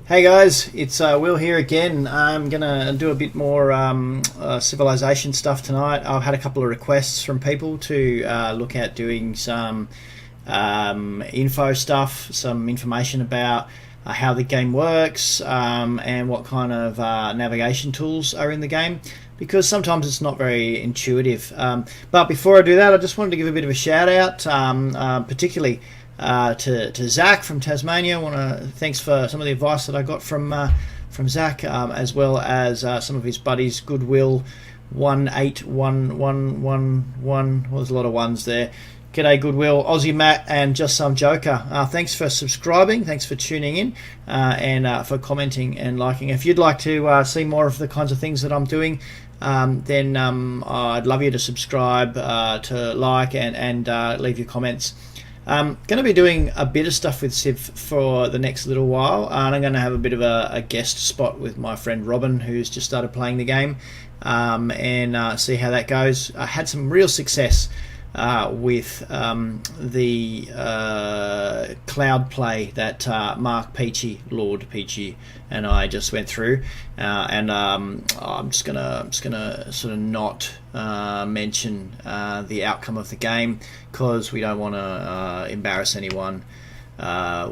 Hey guys, it's Will here again. I'm gonna do a bit more civilization stuff tonight. I've had a couple of requests from people to look at doing some info stuff, some information about how the game works and what kind of navigation tools are in the game, because sometimes it's not very intuitive. But before I do that, I just wanted to give a bit of a shout out, particularly to Zach from Tasmania. Thanks for some of the advice that I got from Zach, as well as some of his buddies. Goodwill 18111. Well, there's a lot of ones there. G'day Goodwill, Aussie Matt, and Just Some Joker. Thanks for subscribing, thanks for tuning in, and for commenting and liking. If you'd like to see more of the kinds of things that I'm doing, then I'd love you to subscribe, to like, and leave your comments. Going to be doing a bit of stuff with Civ for the next little while, and I'm going to have a bit of a guest spot with my friend Robin, who's just started playing the game, and see how that goes. I had some real success with the cloud play that Mark Peachy, Lord Peachy, and I just went through, and I'm just gonna sort of not mention the outcome of the game, because we don't want to embarrass anyone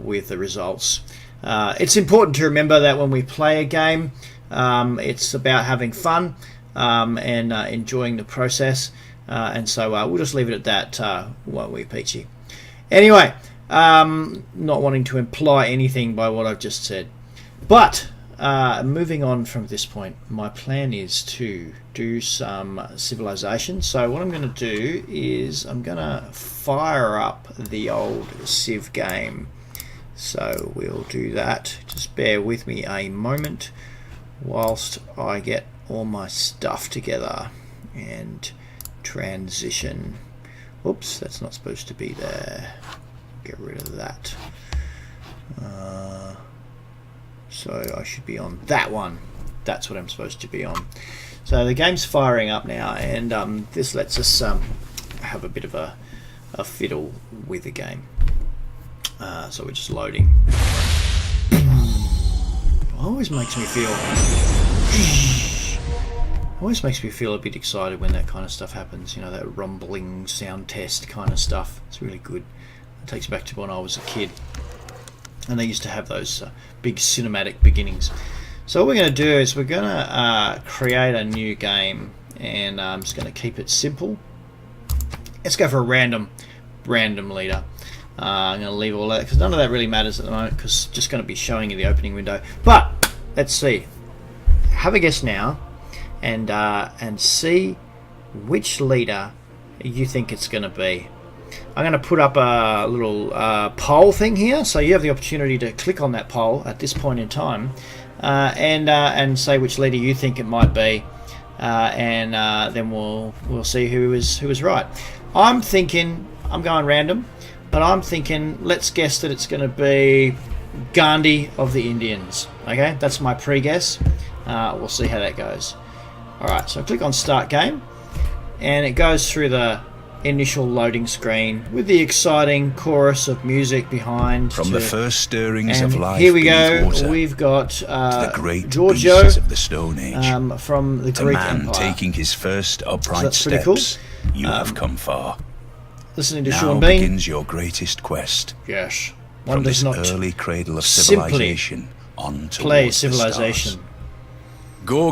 with the results. It's important to remember that when we play a game, it's about having fun and enjoying the process. And so we'll just leave it at that, won't we, Peachy? Anyway, not wanting to imply anything by what I've just said. But moving on from this point, my plan is to do some civilization. So what I'm going to do is I'm going to fire up the old Civ game. So we'll do that. Just bear with me a moment whilst I get all my stuff together and transition. Oops, that's not supposed to be there. Get rid of that. So I should be on that one. That's what I'm supposed to be on. So the game's firing up now, and this lets us have a bit of a fiddle with the game. So we're just loading. Always makes me feel a bit excited when that kind of stuff happens, you know, that rumbling sound test kind of stuff. It's really good. It takes back to when I was a kid, and they used to have those big cinematic beginnings. So what we're going to do is we're going to create a new game, and I'm just going to keep it simple. Let's go for a random leader. I'm going to leave all that because none of that really matters at the moment, because it's just going to be showing you the opening window. But let's see. Have a guess now. And see which leader you think it's going to be. I'm going to put up a little poll thing here, so you have the opportunity to click on that poll at this point in time, and say which leader you think it might be, and then we'll see who was right. I'm going random, but I'm thinking let's guess that it's going to be Gandhi of the Indians. Okay, that's my pre-guess. We'll see how that goes. Alright, so click on Start Game, and it goes through the initial loading screen with the exciting chorus of music behind. From the first stirrings of life, here we go. Water, we've got the great Giorgio beasts of the Stone Age, from the Greek man Empire. Taking his first upright So that's steps. pretty cool. You have come far. Listening to Now Sean Bean. begins your greatest quest. Yes, one From does this not early cradle of simply civilization on play towards the civilization. stars. Go,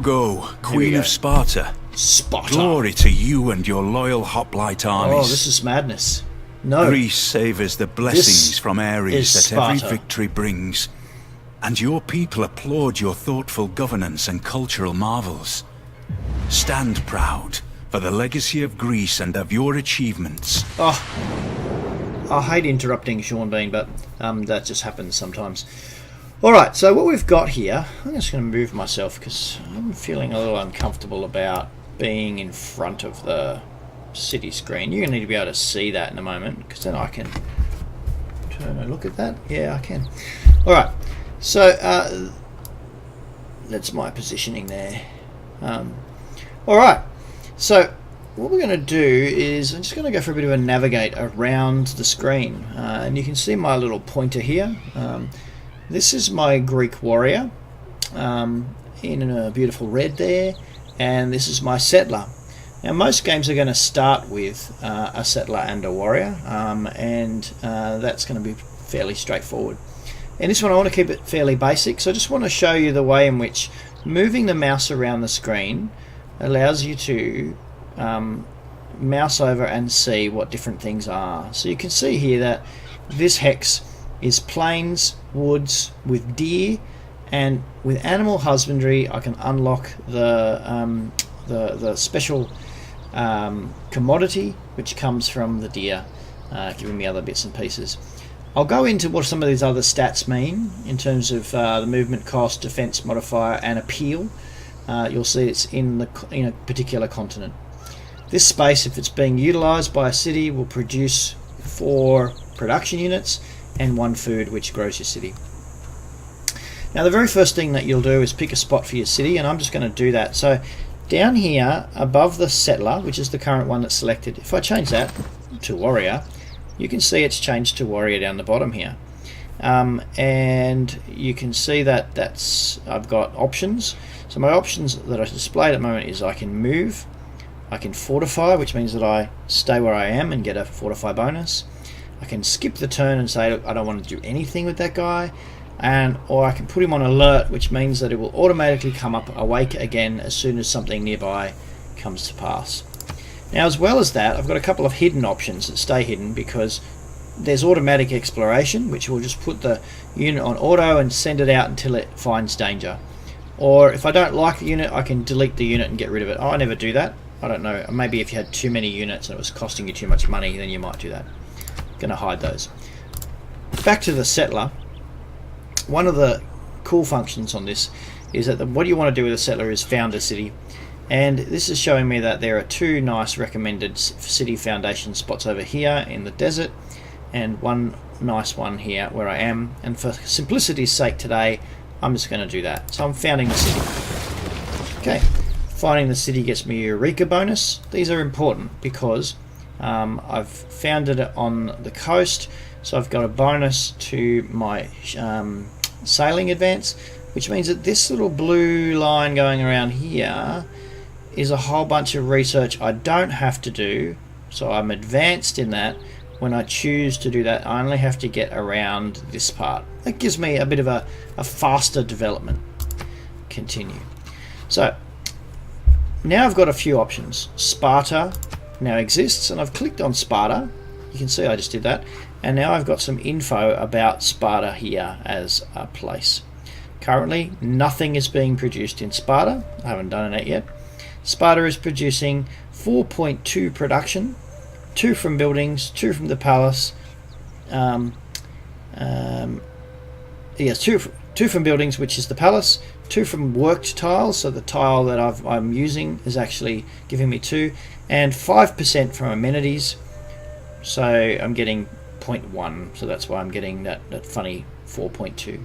Queen go. of Sparta. Sparta. Glory to you and your loyal hoplite armies. Oh, this is madness. No. Greece savours the blessings This from Ares is that Sparta. every victory brings, and your people applaud your thoughtful governance and cultural marvels. Stand proud for the legacy of Greece and of your achievements. Oh, I hate interrupting Sean Bean, but that just happens sometimes. Alright, so what we've got here, I'm just going to move myself because I'm feeling a little uncomfortable about being in front of the city screen. You're going to need to be able to see that in a moment, because then I can turn and look at that. Yeah, I can. Alright, so that's my positioning there. Alright, so what we're going to do is I'm just going to go for a bit of a navigate around the screen, and you can see my little pointer here. This is my Greek warrior in a beautiful red there, and this is my settler. Now most games are going to start with a settler and a warrior, and that's going to be fairly straightforward. In this one I want to keep it fairly basic, so I just want to show you the way in which moving the mouse around the screen allows you to mouse over and see what different things are. So you can see here that this hex is plains, woods with deer, and with animal husbandry I can unlock the special commodity which comes from the deer, giving me other bits and pieces. I'll go into what some of these other stats mean in terms of the movement cost, defense modifier, and appeal. You'll see it's in a particular continent. This space, if it's being utilized by a city, will produce 4 production units and 1 food, which grows your city. Now the very first thing that you'll do is pick a spot for your city, and I'm just going to do that. So down here above the settler, which is the current one that's selected, if I change that to warrior, you can see it's changed to warrior down the bottom here. And you can see that I've got options. So my options that I displayed at the moment is I can move, I can fortify, which means that I stay where I am and get a fortify bonus. I can skip the turn and say, look, I don't want to do anything with that guy. Or I can put him on alert, which means that it will automatically come up awake again as soon as something nearby comes to pass. Now as well as that, I've got a couple of hidden options that stay hidden, because there's automatic exploration, which will just put the unit on auto and send it out until it finds danger. Or if I don't like the unit, I can delete the unit and get rid of it. Oh, I never do that. I don't know, maybe if you had too many units and it was costing you too much money, then you might do that. Going to hide those. Back to the settler. One of the cool functions on this is that what you want to do with a settler is found a city, and this is showing me that there are 2 nice recommended city foundation spots over here in the desert, and 1 nice one here where I am, and for simplicity's sake today I'm just going to do that. So I'm founding the city. Okay, finding the city gets me a Eureka bonus. These are important because I've founded it on the coast, so I've got a bonus to my sailing advance, which means that this little blue line going around here is a whole bunch of research I don't have to do, so I'm advanced in that. When I choose to do that, I only have to get around this part. That gives me a bit of a faster development. Continue. So now I've got a few options. Sparta now exists, and I've clicked on Sparta. You can see I just did that, and now I've got some info about Sparta here as a place. Currently nothing is being produced in Sparta. I haven't done it yet. Sparta is producing 4.2 production, 2 from buildings, 2 from the palace. Yes, two from buildings, which is the palace, 2 from worked tiles, so the tile that I'm using is actually giving me 2, and 5% from amenities, so I'm getting 0.1, so that's why I'm getting that funny 4.2.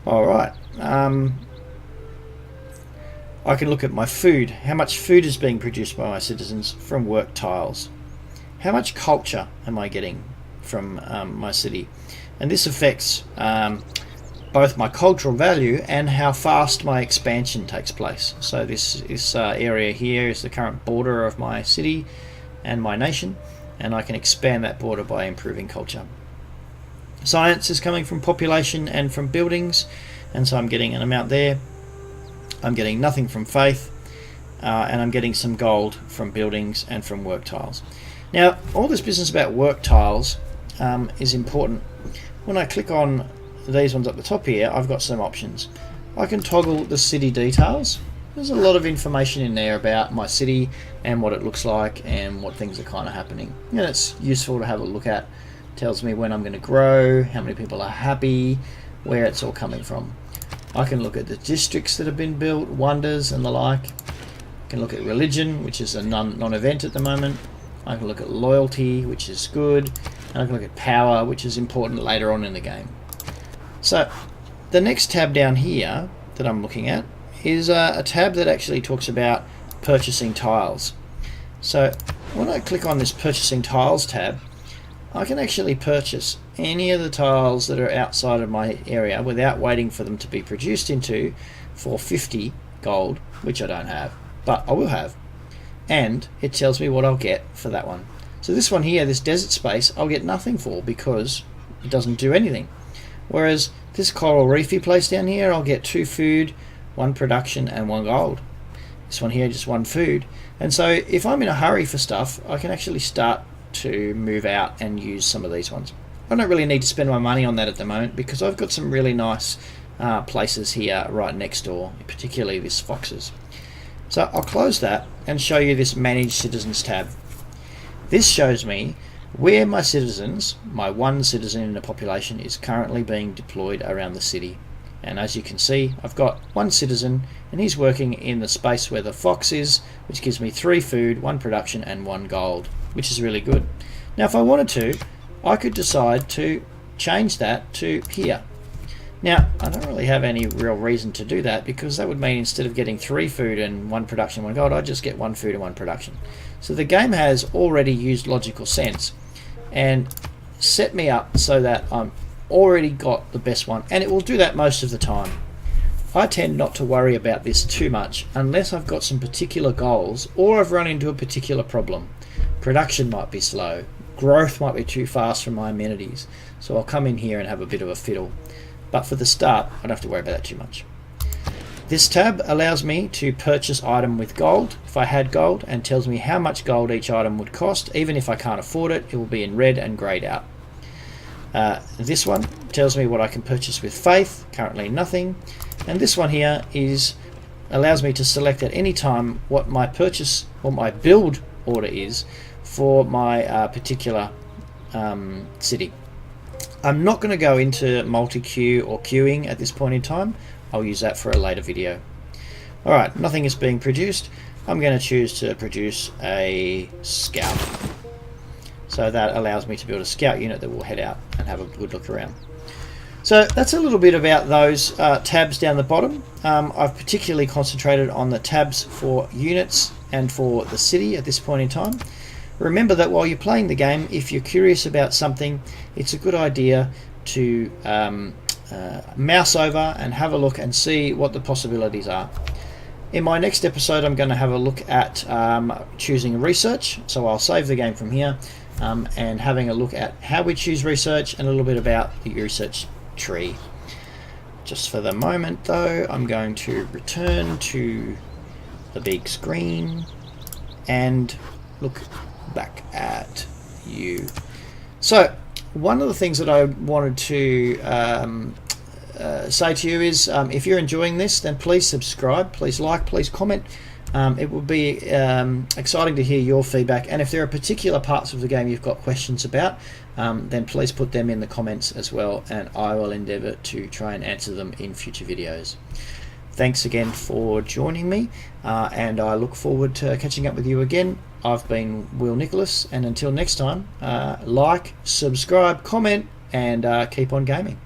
Alright, I can look at my food. How much food is being produced by my citizens from work tiles? How much culture am I getting from my city? And this affects both my cultural value and how fast my expansion takes place. So this area here is the current border of my city and my nation, and I can expand that border by improving culture. Science is coming from population and from buildings, and so I'm getting an amount there. I'm getting nothing from faith, and I'm getting some gold from buildings and from work tiles. Now, all this business about work tiles is important. When I click on these ones at the top here, I've got some options. I can toggle the city details. There's a lot of information in there about my city and what it looks like and what things are kind of happening. And it's useful to have a look at. Tells me when I'm going to grow, how many people are happy, where it's all coming from. I can look at the districts that have been built, wonders and the like. I can look at religion, which is a non-event at the moment. I can look at loyalty, which is good. And I can look at power, which is important later on in the game. So the next tab down here that I'm looking at is a tab that actually talks about purchasing tiles. So when I click on this purchasing tiles tab, I can actually purchase any of the tiles that are outside of my area without waiting for them to be produced into for 50 gold, which I don't have, but I will have. And it tells me what I'll get for that one. So this one here, this desert space, I'll get nothing for because it doesn't do anything. Whereas this coral reefy place down here, I'll get 2 food, 1 production and 1 gold. This one here, just 1 food. And so if I'm in a hurry for stuff, I can actually start to move out and use some of these ones. I don't really need to spend my money on that at the moment because I've got some really nice places here right next door, particularly this Foxes. So I'll close that and show you this Manage Citizens tab. This shows me where my citizens, my 1 citizen in a population, is currently being deployed around the city. And as you can see, I've got 1 citizen and he's working in the space where the fox is, which gives me 3 food, 1 production and 1 gold, which is really good. Now if I wanted to, I could decide to change that to here. Now I don't really have any real reason to do that because that would mean instead of getting 3 food and 1 production, 1 gold, I just get 1 food and 1 production. So the game has already used logical sense and set me up so that I'm already got the best one, and it will do that most of the time. I tend not to worry about this too much unless I've got some particular goals or I've run into a particular problem. Production might be slow, growth might be too fast for my amenities, so I'll come in here and have a bit of a fiddle. But for the start, I don't have to worry about that too much. This tab allows me to purchase item with gold if I had gold, and tells me how much gold each item would cost. Even if I can't afford it, it will be in red and greyed out. This one tells me what I can purchase with faith, currently nothing. And this one here allows me to select at any time what my purchase or my build order is for my particular city. I'm not going to go into multi-queue or queuing at this point in time. I'll use that for a later video. Alright, nothing is being produced. I'm going to choose to produce a scout. So that allows me to build a scout unit that will head out and have a good look around. So that's a little bit about those tabs down the bottom. I've particularly concentrated on the tabs for units and for the city at this point in time. Remember that while you're playing the game, if you're curious about something, it's a good idea to mouse over and have a look and see what the possibilities are. In my next episode, I'm going to have a look at choosing research. So I'll save the game from here and having a look at how we choose research and a little bit about the research tree. Just for the moment though, I'm going to return to the big screen and look back at you. So one of the things that I wanted to say to you is if you're enjoying this, then please subscribe, please like, please comment. It would be exciting to hear your feedback, and if there are particular parts of the game you've got questions about, then please put them in the comments as well, and I will endeavour to try and answer them in future videos. Thanks again for joining me, and I look forward to catching up with you again. I've been Will Nicholas, and until next time, like, subscribe, comment, and keep on gaming.